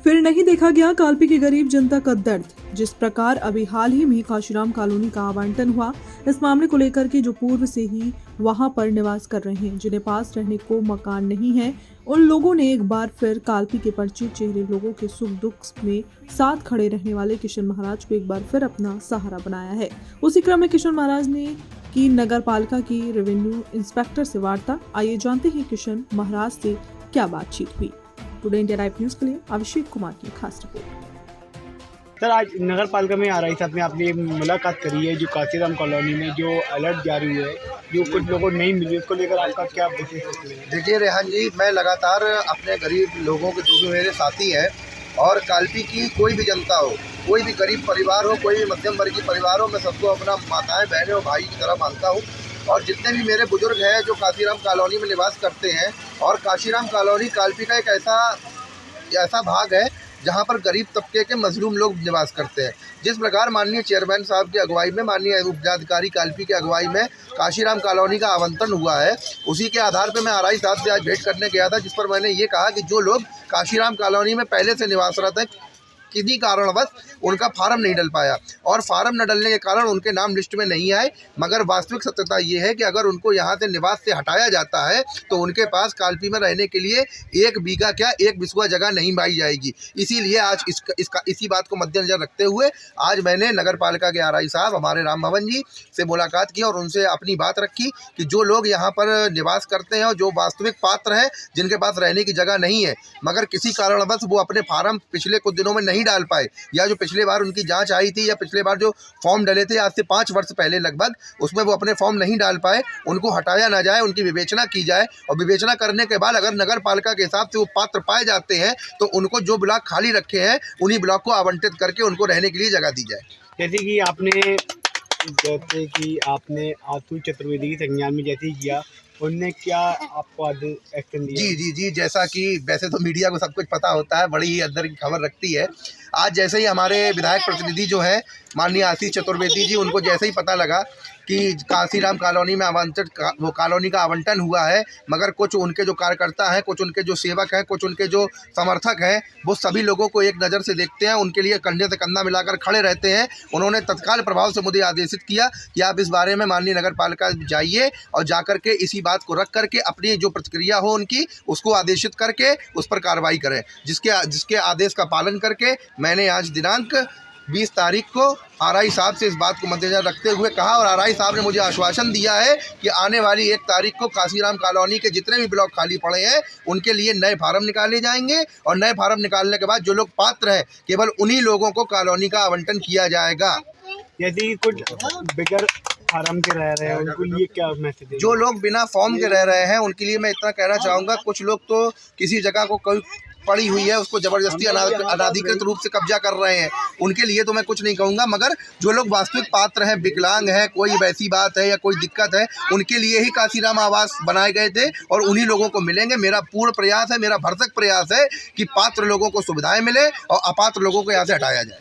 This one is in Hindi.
फिर नहीं देखा गया कालपी की गरीब जनता का दर्द। जिस प्रकार अभी हाल ही में काशीराम कॉलोनी का आवंटन हुआ, इस मामले को लेकर के जो पूर्व से ही वहां पर निवास कर रहे हैं, जिन्हें पास रहने को मकान नहीं है, उन लोगों ने एक बार फिर कालपी के परिचित चेहरे लोगों के सुख दुख में साथ खड़े रहने वाले किशन महाराज को एक बार फिर अपना सहारा बनाया है। उसी क्रम में किशन महाराज ने की नगर पालिका की रेवेन्यू इंस्पेक्टर से वार्ता। आइए जानते हैं किशन महाराज से क्या बातचीत हुई। टुडे इंडिया लाइव न्यूज के लिए अभिषेक कुमार की खास रिपोर्ट। सर, आज नगर पालिका में RI साहब ने आपने मुलाकात करी है जो काशीराम कॉलोनी में जो अलर्ट जारी हुआ है, जो कुछ लोगों को नहीं मिली, उसको लेकर आपका क्या विशेष है? देखिए रेहान जी, मैं लगातार अपने गरीब लोगों के जो भी मेरे साथी हैं और कालपी की कोई भी जनता हो, कोई भी गरीब परिवार हो, कोई भी मध्यम वर्गीय परिवार हो, मैं सबको अपना माताएं बहनें और भाई की तरह मानता हूँ। और जितने भी मेरे बुजुर्ग हैं जो काशीराम कॉलोनी में निवास करते हैं, और काशीराम कॉलोनी कालपी का एक ऐसा भाग है जहाँ पर गरीब तबके के मजलूम लोग निवास करते हैं। जिस प्रकार माननीय चेयरमैन साहब की अगुवाई में, माननीय उपजिलाधिकारी कालपी की अगुवाई में काशीराम कॉलोनी का आवंटन हुआ है, उसी के आधार पर मैं RI साहब से आज भेंट करने गया था, जिस पर मैंने ये कहा कि जो लोग काशीराम कॉलोनी में पहले से निवासरत हैं, किसी कारणवश उनका फार्म नहीं डल पाया और फार्म न डलने के कारण उनके नाम लिस्ट में नहीं आए, मगर वास्तविक सत्यता ये है कि अगर उनको यहाँ से निवास से हटाया जाता है तो उनके पास कालपी में रहने के लिए 1 बीघा क्या 1 बिस्वा जगह नहीं पाई जाएगी। इसीलिए आज इसी बात को मद्देनजर रखते हुए आज मैंने नगर पालिका के RI साहब हमारे राम भवन जी से मुलाकात की और उनसे अपनी बात रखी कि जो लोग यहाँ पर निवास करते हैं और जो वास्तविक पात्र हैं, जिनके पास रहने की जगह नहीं है, मगर किसी कारणवश वो अपने फार्म पिछले कुछ दिनों में नहीं डाल पाए, या जो पिछले बार उनकी जांच आई थी, या पिछले बार जो फॉर्म डले थे आज से 5 वर्ष पहले लगभग, उसमें वो अपने फॉर्म नहीं डाल पाए, उनको हटाया ना जाए, उनकी विवेचना की जाए और विवेचना करने के बाद अगर नगर पालिका के हिसाब से वो पात्र पाए जाते हैं तो उनको जो ब्लॉक खाली रखे हैं उन्हीं ब्लॉक को आवंटित करके उनको रहने के लिए जगह दी जाए। जैसे कि आपने आतुल चतुर्वेदी की संज्ञान में जैसे ही किया, उनने क्या आपको एक्शन दिया? जी, जैसा कि वैसे तो मीडिया को सब कुछ पता होता है, बड़ी ही अंदर की खबर रखती है। आज जैसे ही हमारे विधायक प्रतिनिधि जो है माननीय आशीष चतुर्वेदी जी, उनको जैसे ही पता लगा कि काशीराम कॉलोनी में वो कॉलोनी का आवंटन हुआ है, मगर कुछ उनके जो कार्यकर्ता हैं, कुछ उनके जो सेवक हैं, कुछ उनके जो समर्थक हैं, वो सभी लोगों को एक नज़र से देखते हैं, उनके लिए कंधे से कंधा मिलाकर खड़े रहते हैं। उन्होंने तत्काल प्रभाव से मुझे आदेशित किया कि आप इस बारे में माननीय नगर पालिका जाइए और जाकर के इसी बात को रख करके अपनी जो प्रतिक्रिया हो उनकी, उसको आदेशित करके उस पर कार्रवाई करें। जिसके आदेश का पालन करके मैंने आज दिनांक 20 तारीख को RI साहब से इस बात को मद्देनजर रखते हुए कहा, और RI साहब ने मुझे आश्वासन दिया है कि आने वाली 1 तारीख को काशीराम कॉलोनी के जितने भी ब्लॉक खाली पड़े हैं उनके लिए नए फार्म निकाले जाएंगे और नए फार्म निकालने के बाद जो लोग पात्र हैं केवल उन्हीं लोगों को कॉलोनी का आवंटन किया जाएगा। यदि कुछ बगैर फार्म के रह रहे हैं, उनको ये क्या मैसेज है? जो लोग बिना फॉर्म के रह रहे हैं उनके लिए मैं इतना कहना चाहूँगा, कुछ लोग तो किसी जगह को कोई पड़ी हुई है उसको ज़बरदस्ती अनाधिकृत रूप से कब्जा कर रहे हैं, उनके लिए तो मैं कुछ नहीं कहूँगा, मगर जो लोग वास्तविक पात्र हैं, विकलांग हैं, कोई वैसी बात है या कोई दिक्कत है, उनके लिए ही काशीराम आवास बनाए गए थे और उन्हीं लोगों को मिलेंगे। मेरा पूर्ण प्रयास है, मेरा भरसक प्रयास है कि पात्र लोगों को सुविधाएं मिले और अपात्र लोगों को यहाँ से हटाया जाए।